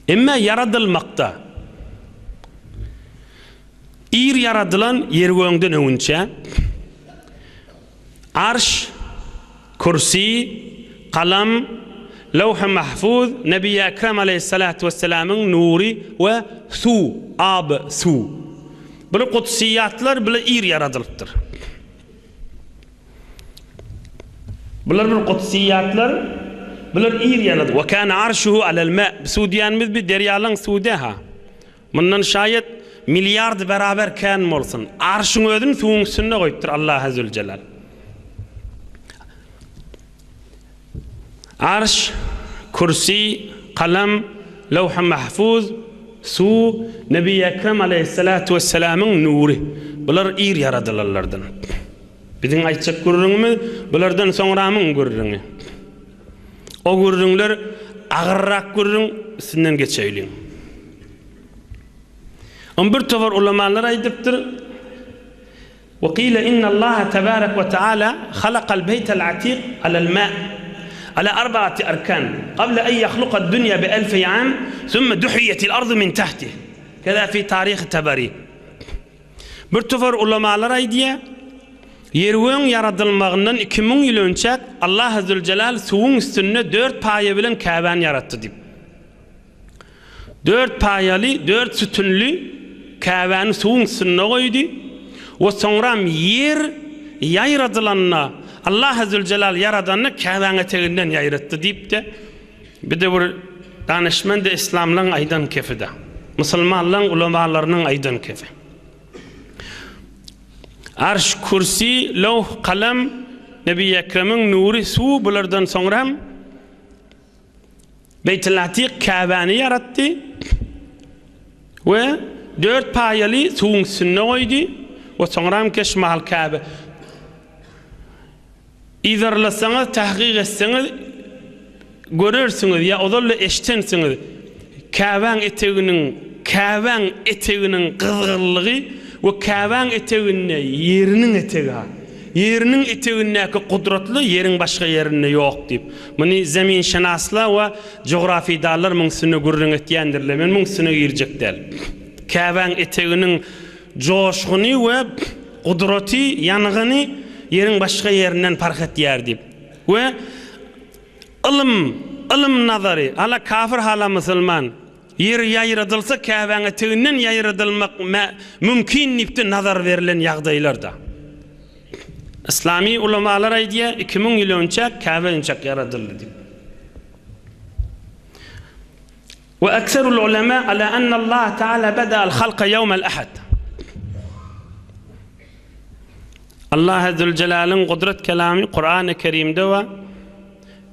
Emme yaradılmakta. İr yaradılan yergöňden öňçe arş, kursi, kalam, lawh-ı mahfuz, Nebi Ekrem aleyhissalatu vesselam'ın nuri ve su, ab, su. Bu kutsiyatlar bile ir yaradılıptır. Bular bir kutsiyatlar, bular ir yaradı. Ve kana arşuhu alel ma. Su diýänimiz bir deryalyň suwda. Mundan şayet milyard beraber kan bolsun. Arşyň özüň suwuň üstünde goýupdyr Allah azze ve celal. Arş, kursi, kalam, lawh-ı mahfuz, su, Nebi Ekrem aleyhissalatu vesselam'ın nuri. Bular ir yaradylarlardan. Biziň aýtjak görüňmi, bulardan soňramyň görüňi. O görüňler agyrrak görüň, üstünden geçeýliň. Bir tovar ulamalar aýdypdyr. وقيل إن الله تبارك وتعالى خلق البيت العتيق على الماء على 4 أركان قبل أن يخلق الدنيا ب1000 عام ثم دحيت الأرض من تحته كذا في تاريخ التبري. Bir tovar ulamalar aýdýar, yerwöň yaradylmagyndan 2000 ýyl önçe Allah azze ve celal suwuň üstünde 4 paýa bilen Käbäni yaratdy diýip. 4 paýaly, 4 sütünli Käbäni suwuň üstüne goýdy. O soňram yer ýaýradylanna Allah azze ve celal yaradanny Käbäň eteginden ýaýratdy diýip de bir de bir danışman da İslamlaryň aýdan kefide. Musulmanlaryň ulamalarynyň aýdan kefi. Arş, kursi, lawh, kalam, Nebi Ekrem'in nuri, su bulardan soňram Beytul Atiq Käbäni yaratdy we 4 paýaly suwuň üstüne goýdy. O soňram keşmal Käbe. İzarlasaňyz, tahqiq etseňiz görersiňiz ya odaly eşitensiňiz. Käbäň eteginiň gyzgyrlygy we Käbäň eteginde yeriniň etegi. Yeriniň etegindäki kudratly yeriň başga yerinde ýok diýip. Muny zemin şenaslar we jografiydalar muňsyny görüň etýändirler. Men muňsyny girjekdäl. Käbäň eteginiň joşguny we kudraty ýanygyny yeriň başga yerinden fark etýär diýip. We ilm nazary ala kafir hala musulman yer ýaýradylsa Käbäň eteginden ýaýradylmak mümkin diýip nazar berilen ýagdaýlarda. İslami ulamalar aýdýar 2000 ýyl önçe Käbä önçe yaradyldy diýip. Ve ekserul ulama ala anna Allah Teala bada al-halqa yawm al-ahad. Allah azze ve celal'ın kudret kelami Kur'an-ı Kerim'de ve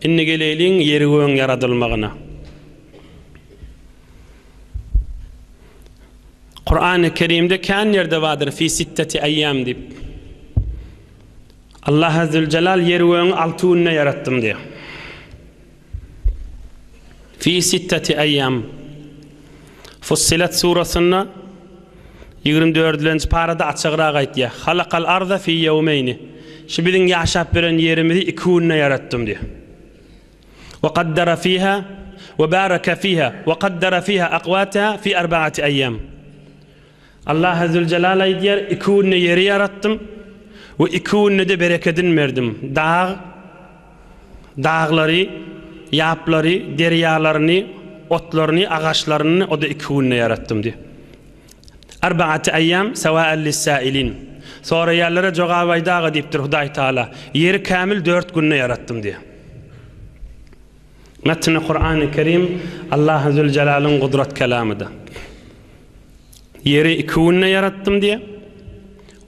inni geleyliň yergöň yaradylmagyna. Kur'an-ı Kerim'de kan yerde vardır fi 6 ayyam diýip. Allah azze ve celal yergöňi 6 günde yarattım diýär. Fi 6 ayyam. Fussilat surasynda 24-nji parada açygyrak aýtdy. Halaqal arda fi yawmayni. Şu biziň ýaşap beren yerimizi 2 günde yarattım diýär. Ve qaddara fiha ve baraka fiha ve qaddara fiha aqwataha fi 4 ayyam. Allah azze ve celal aýdýar 2 günde yeri yarattım ve 2 günde de bereketin berdim. Dağlary, ýaplary, derýalaryny, otlaryny, agaçlaryny o da 2 günde yarattım diýär. 4 ayyam sawa'an lis-sa'ilin. Sonra yerlere jogap aýdagy diýipdir Hudaý Taala. Yeri kamil 4 günde yarattım diýär. Metni Kur'an-ı Kerim Allah azze ve celal'ın kudret kelamıda. Yeri 2 günde yarattım diýär.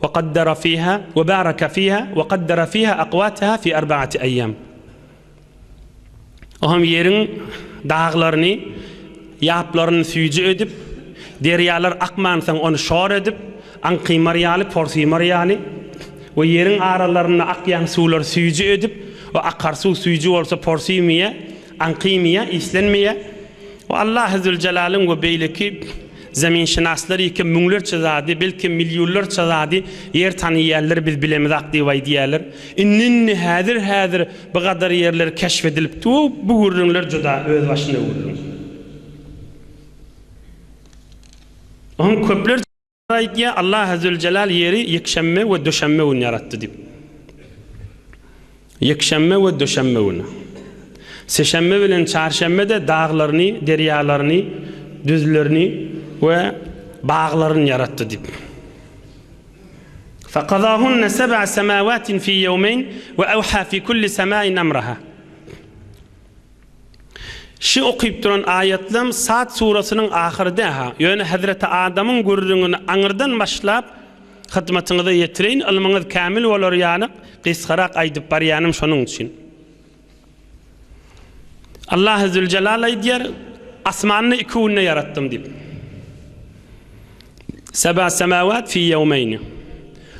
Ve qaddara fiha ve baraka fiha ve qaddara fiha aqwataha fi 4 ayyam. Oham yerin dağlaryny, ýaplaryny süýji edip deryalar akmansaň onu şor edip, anqymaryaly, porsimaryaly we yerin aralaryna akýan suwlar süýji edip, o akarsuw süýji bolsa porsimiýe, anqymiýe, islenmiýe. O Allah azze ve celal'ın we beýleki zemin şenaslary iki müňlerçe zady, belki milyonlarça zady yer tanıýarlar biz bilemiz diýip aýdýarlar. Inni häzir bu gadar yerler keşfedilipdi. Bu görünler juda öz başyna görünür. On köpler aytdi Allah Azze Celal yeri yekşemme ve döşemme gün yarattı dip. Yekşemme ve döşemme günü. Seşemme bilen çarşemme de dağlarını, deryalarını, düzlerini ve bağlarını yarattı dip. فَقَضَاهُنَّ سَبْعَ سَمَاوَاتٍ فِي يَوْمَيْنِ وَأَوْحَى فِي كُلِّ سَمَاءٍ أَمْرَهَا. Şu okuyup duran ayetlerim Sad surasının ahirde ha. Yani Hazreti Adam'ın gurrunu anırdan başlap hizmetinize yetireyin, ilminiz kamil olur yani. Qisqarak aydıp baryanım şonun için. Allah Zülcelal aydiyer asmanını iki günde yarattım deyip. Seba semavat fi yevmeyni.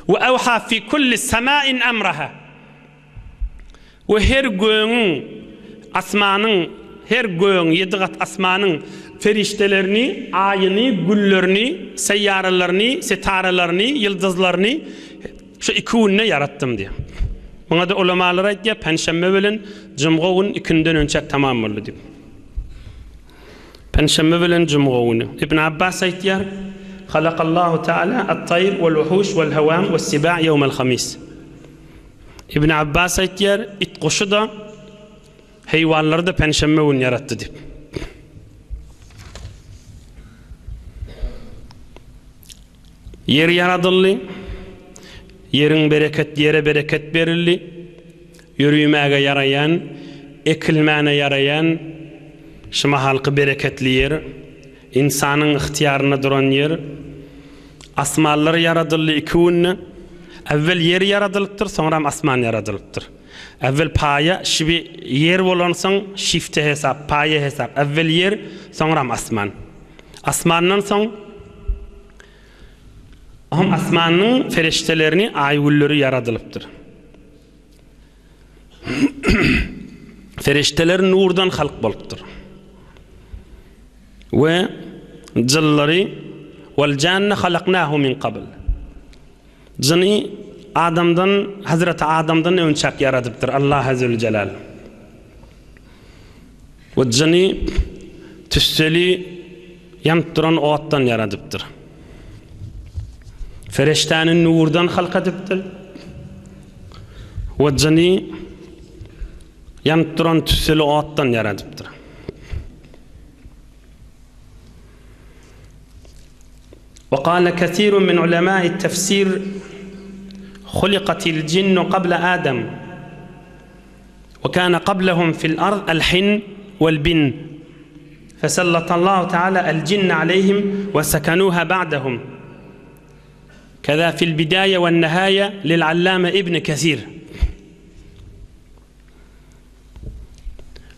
Ve evha fi kulli semain emraha. Ve her göğün asmanın, her göğün yedigat asmanın feriştelerini, ayını, güllerini, seyyarelerini, setaralarını, yıldızlarını şu iki günde yarattım diye. Buna da ulamalar aytdiya Perşembe bilen Cuma günü ikinden önce tamam oldu diye. Perşembe bilen Cuma günü. İbn Abbas aytdiya Halakallahu Teala at-tayr vel-vuhuş vel-havam ve's-sibâ yevmel-hamis. İbn Abbas aytdiya it kuşu da hayvanları da Perşembe günü yarattı diye. Yer yaradıldı. Yerin yere bereket verildi. Yürüymäge yarayan, ekilmäne yarayan, şuma halkı bereketli yer, insanın ihtiyarına duran yer. Asmanlar yaradıldı iki günne. Evvel yer yaradılıptır, sonra asman yaradılıptır. Evvel paya, şibi yer bolansan şifte hesap, paya hesap. Evvel yer, sonra asman. Asmandan sonra asmanın feriştelerini, aygulları yaradılıptır. Ferişteler nurdan halk boluptur. Ve cılları vel canne halaknahu min qabl. Cını Adam'dan, Hazreti Adam'dan önçak yaradıptır Allah Azze Celal. Ve cını tüsseli yantıran oğattan yaradıptır. Feriştenin nurdan halk ediptir. Ve cını yantıran tüsseli oğattan yaradıptır. وقال كثير من علماء التفسير خلقت الجن قبل آدم وكان قبلهم في الأرض الحن والبن فسلط الله تعالى الجن عليهم وسكنوها بعدهم كذا في البداية والنهاية للعلامة ابن كثير.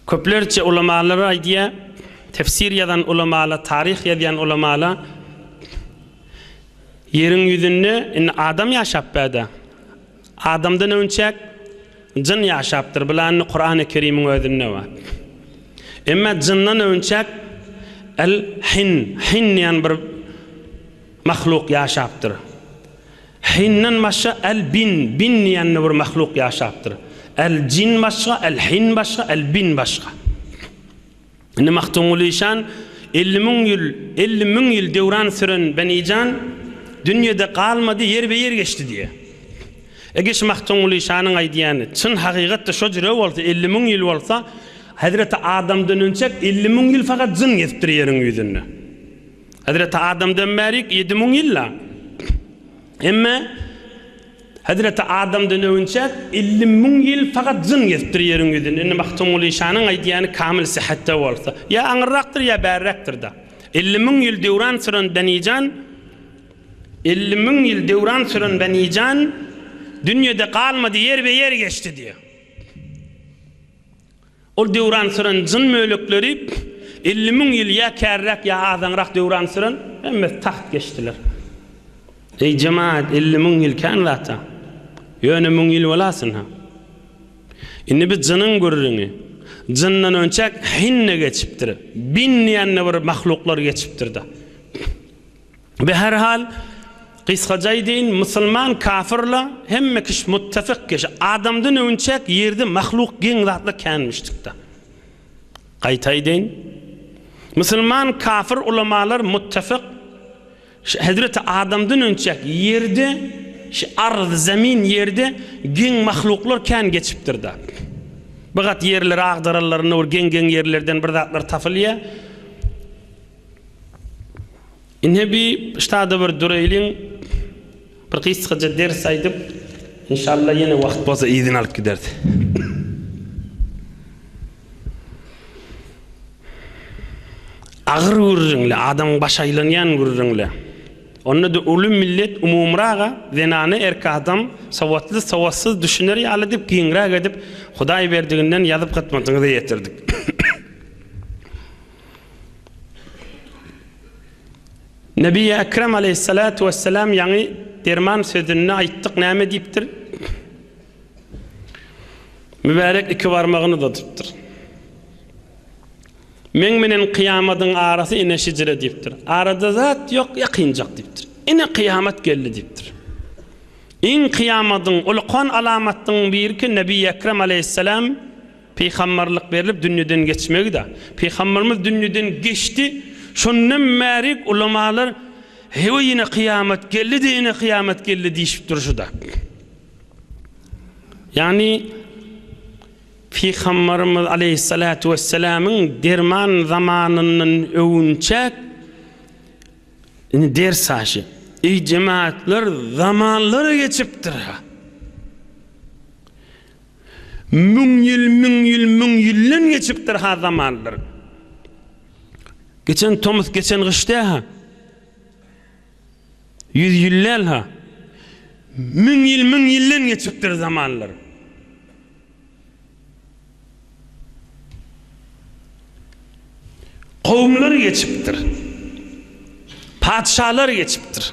Köplerce ulamalara aydiya tefsir yazan ulamalar, tarih yazan ulamalar yerin yüzünde adam yaşap bada. Adamdan önce cin yaşaptır. Bilen Kur'an-ı Kerim'in özünde var. Ama cindan önce el-hin yani bir mahluk yaşaptır. Hinnan başka el-bin yani bir mahluk yaşaptır. El-cin başka, el-hin başka, el-bin başka. Ne mahtumulişan 50 bin yıl devran süren benican dünyada kalmadı, yer be yer geçti diye. Egeş mahtumulişanın aydiyanı çın hakikatte şu cüre olsa 50 bin yıl olsa Hazreti Adam'dan önce 50 bin yıl fakat cin getir yerin yüzünde. Hazreti Adam'dan beri 7 bin yılla. Ama Hazreti Adam'dan önce 50 bin yıl fakat cin getir yerin yüzünde. Enne mahtumulişanın aydiyanı kamil sıhhatte olsa. Ya anırraktır ya berraktır da. 50 bin yıl devran süren benican 50 bin yıl devran süren benican dünyada kalmadı, yer be yer geçti diye. O devran süren cin mölükleri 50 bin yıl ya kerrak ya azanrak devran süren hem taht geçtiler. Ey cemaat 50 bin yıl kan lata. Yöne bin yıl olasın ha. İnni bir cinin görürünü. Cinden önce hinne geçiptir. Bin yanına bir mahluklar geçiptir da. Ve her hal Qisqaca deyin Müslüman kafirla hemme kiş muttafaq kiş adamdan önce yerde mahluk gen zatla kanmıştık da. Qaytay deyin Müslüman kafir ulamalar muttafaq Hazreti Adam'dan önce yerde, arz, zemin yerde gen mahluklar kan geçiptir da. Bagat yerler ağdaralarını or gen yerlerden bir zatlar tafılya. İnhe bir ştada bir dureylin bir kısıca ders aydıp inşallah yine vaqt bolsa izin alıp giderdi. Ağır gururunla, adam başaylanyan gururunla. Onu da ölüm millet umumrağa, zenane erke adam, savatlı, savatsız düşünür yalı deyip, giyinrağa edip, Huday verdiğinden yazıp katmadığını yetirdik. Nebi Ekrem aleyhissalatu vesselam yani derman sözünü ayttık näme deyiptir? Mübarek iki barmağını da tuttur. Men menen kıyamadın arası ine şicire deyiptir. Arada zat yok yakınacak deyiptir. Ine kıyamet geldi deyiptir. İn kıyamadın ulqan alamatın bir ki Nebi Ekrem aleyhisselam peygamberlik verilip dünyadan geçmegi da. Peygamberimiz dünyadan geçti. Şundan merik ulamalar hewe yine kıyamet geldi de yine kıyamet geldi deyip duruşu da. Yani Peygamberimiz aleyhissalatu vesselam'ın derman zamanının övünçek ders aşı. Ey cemaatler zamanları geçiptir. Mün yıllen geçiptir ha zamanlar. Geçen Thomas geçen kışta ha. 100 yıllar ha. Mün yıllen geçiptir zamanlar. Kavimler geçiptir. Padişahlar geçiptir.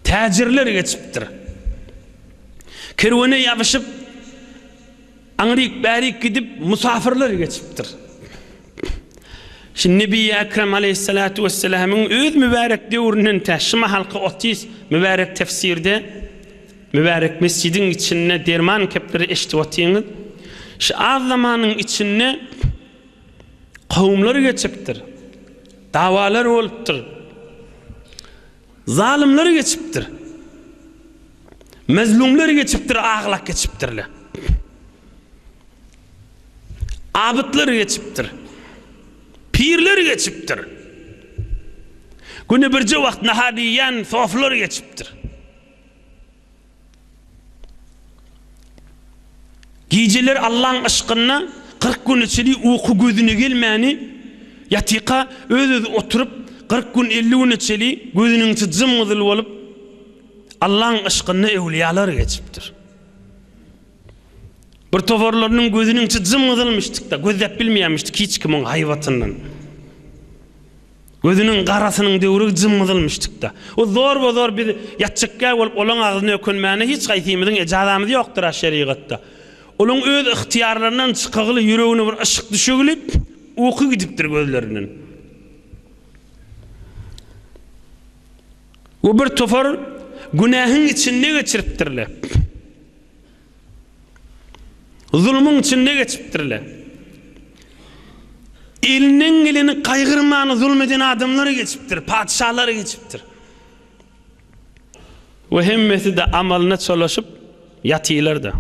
Tacirler geçiptir. Kervane yapışıp anrik barik gidip musafirler geçiptir. Şimdi Nebi Ekrem aleyhissalatu vesselam'ın öz mübarek devrinin taşıma halkı 30 mübarek tefsirde mübarek mescidin içine derman kepleri eştivatiyiniz. Şu az zamanın içine kavimler geçiptir. Davalar oluptur. Zalimler geçiptir. Mezlumlar geçiptir, ağlak geçiptirler. Abıtlar geçiptir. Pirler geçiptir. Günü birce vakt nahadiyen soflar geçiptir. Giyiciler Allah'ın aşkına 40 gün içeri uyku gözüne gelmeyeni yatika öz oturup 40 gün 50 gün içeri gözünün zımmıdıl olup Allah'ın aşkına evliyalar geçiptir. Bir tovarlarının gözünün zımmıdılmıştık da gözlep bilmeyemiştik hiç kimin hayvatından. Gözünün karasının devri zımmıdılmıştık da. O zor bir yatçıkka olup olan ağzını ökünmeyene hiç kaytimidin ecazamız yoktur şeriatta. Onun öz ihtiyarlarından çıkağılı yüreğine bir ışık düşüğülüp uyku gidiptir gözlerinin. O bir tofar günahın içinde geçiriptirler. Zulmün içinde geçiptirler. Elinin elini kaygırmanı zulmeden adamları geçiptir, padişahları geçiptir. Ve hemmeti de amalına çalışıp yatıyorlar da.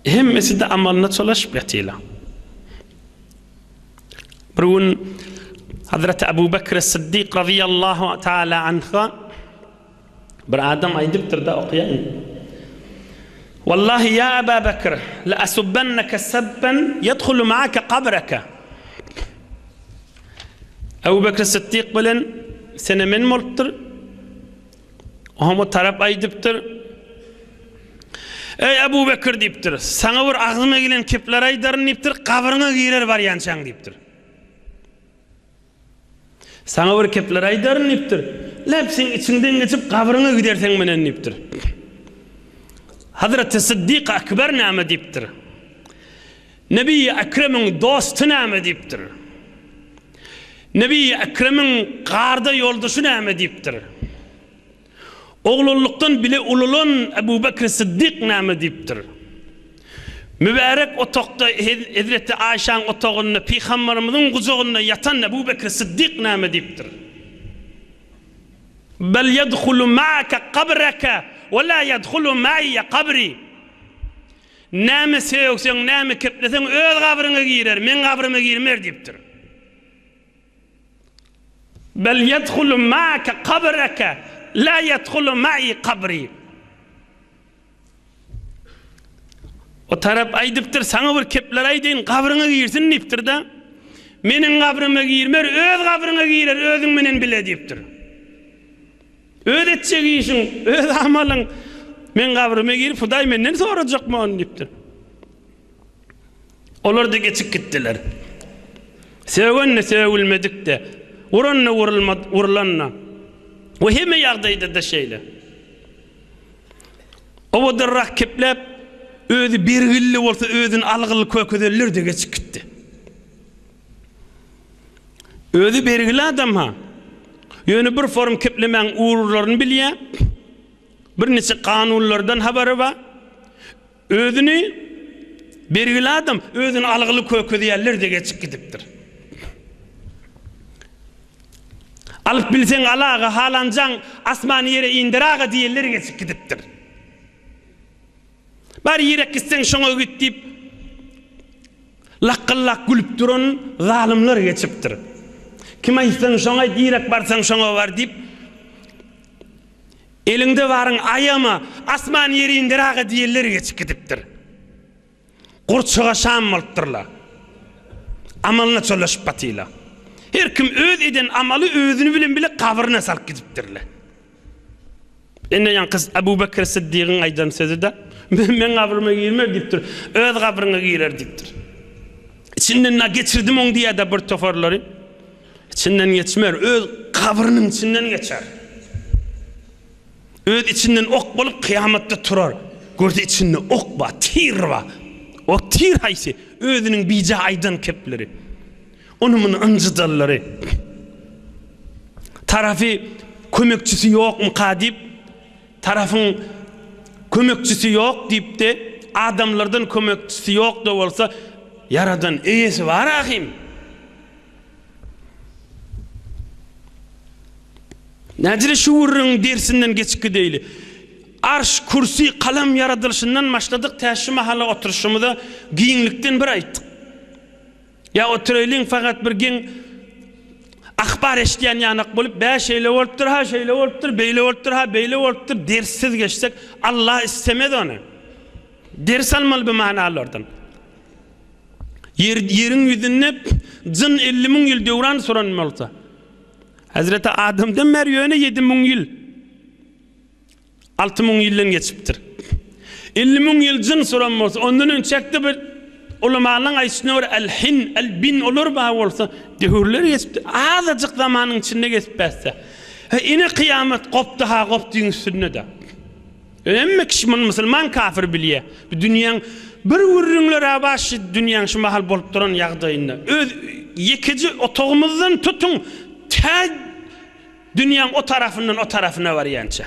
Hemmesi de amalına çalışıp yatıyorlar. Bir gün Hazreti Ebu Bekir Sıddık radıyallahu teala anha bir adam aydıptır da okuyayım. Wallahi ya Ebu Bekir la asubbenneke sabben yedhulu ma'ake kabreke. Ebu Bekir Sıddık bilen sene men molttur. Ohamu taraf aydıptır. Ey Ebu Bekir deyiptir. Sana bir ağzıma gelen kepler aydarın deyiptir. Kabrına girer var yançan deyiptir. Sana bir kepler aydarın deyiptir. Lepsin içinden geçip kabrına gidersen menen deyiptir. Hazreti Sıddık Ekber name deyiptir. Nebi Ekrem'in dostu name deyiptir. Nebi Ekrem'in qarda yoldaşı name deyiptir. Oğlulluktan bile ululan Ebu Bekir Sıddık name deyiptir. Mübarek otokda Hazreti Ayşe'nin otogunda Peygamberimizin kucağında yatan Ebu Bekir Sıddık näme diptir. Bel yedhulu ma'aka kabraka ve la yedhulu ma'iya kabri. Näme sevsen, näme keplesen öz kabryna girer, men kabryma girmer diptir. Bel yedhulu ma'aka kabraka la yedhulu ma'i kabri. O taraf aydıptır, sana bir kepler aydeyin, kabryna girsin diptir da. Menin kabryma girmer, öz kabryna girer, özüň menen bile diptir. Öz etjek işin, öz amalyň men kabryma girip Hudaý menden sorajakmy onu dipdir. Olar da geçip gittiler. Sevgenne sevilmedik de, uranna urulanna. O heme ýagdaýda da şeýle. O bodarrak keplep, özü bergilli bolsa özün algyly kököderler de geçip gitti. Özü bergili adam ha. Ýöne bir form keplemen uğurlaryny bilýär. Bir neçe kanunlardan haberi var. Özünü bergili adam özün algyly kököderler de geçip gidipdir. Alıp bilsen alaga halancan asmany yere indiraga diýerler geçip gidipdir. Bar yirek gitsen şoňa git diýip laqqallak gülüp duran zalimler geçipdir. Kim aýtsan şoňa direk barsaň şoňa bar diýip elinde baryň aýama asman ýeri indiraga diýerler geçip gidipdir. Gurçuga şam bolupdyrlar. Amalyna çöleşip batylar. Her kim öz eden amaly özüni bilen bile kabryna salyp gidipdirler. Ene ýan kız Ebu Bekir Sıddık'ın aýdan sözü de men kabryma girmer dipdir. Öz kabryna girer dipdir. İçinden na geçirdim on diye de bir tofarlary. İçinden geçmer, öz kabrynyň içinden geçer. Öz içinden ok bolup kıyamatda turar. Gördü içinde ok ba, tir ba. O tir haýsy özüniň bija aýdan kepleri. Onumun anjydallary. Tarafy kömekçisi ýokmy kadip, tarafyň kömekçisi ýok diýip de adamlardan kömekçisi ýok da bolsa yaradan eýesi bar ahim. Näjire şu urun dersinden geçip gideýli. Arş, kursi, kalam yaradylşyndan başladyk täşi mahala oturuşymyzda giňlikden bir aýtdyk. Ya oturayliň fakat bir giň ahbar eşdiýän ýanyk bolup, "Bä şeýle bolupdyr, ha şeýle bolupdyr, beýle bolupdyr, ha beýle bolupdyr" dersiz geçsek Allah istemedi onu. Ders almaly bu manalardan. Yeriň ýüzünde jyn 50 000 ýyl döwran suranmaly bolsa. Hazreti Adam'dan Meryem'e 7 000 ýyl, 6 000 ýyldan geçipdir. 50 000 ýyl jyn suranmaly bolsa, ondan önçekde bir ulamalyň aýtýany el-hin, el-bin olur ba bolsa, döwürler geçipdir. Azajyk zamanyň içinde geçip bässe. Ine kıyamet kopdy ha kopdyň üstünde de. Emme kişi musulman kafir bilýär. Bu dünýäň bir wurrunlara başy dünýäň şu mahal bolup duran ýagdaýynda. Öz ýekiji otogymyzdan tutun, dünýäň o tarafyndan o tarafyna barýança.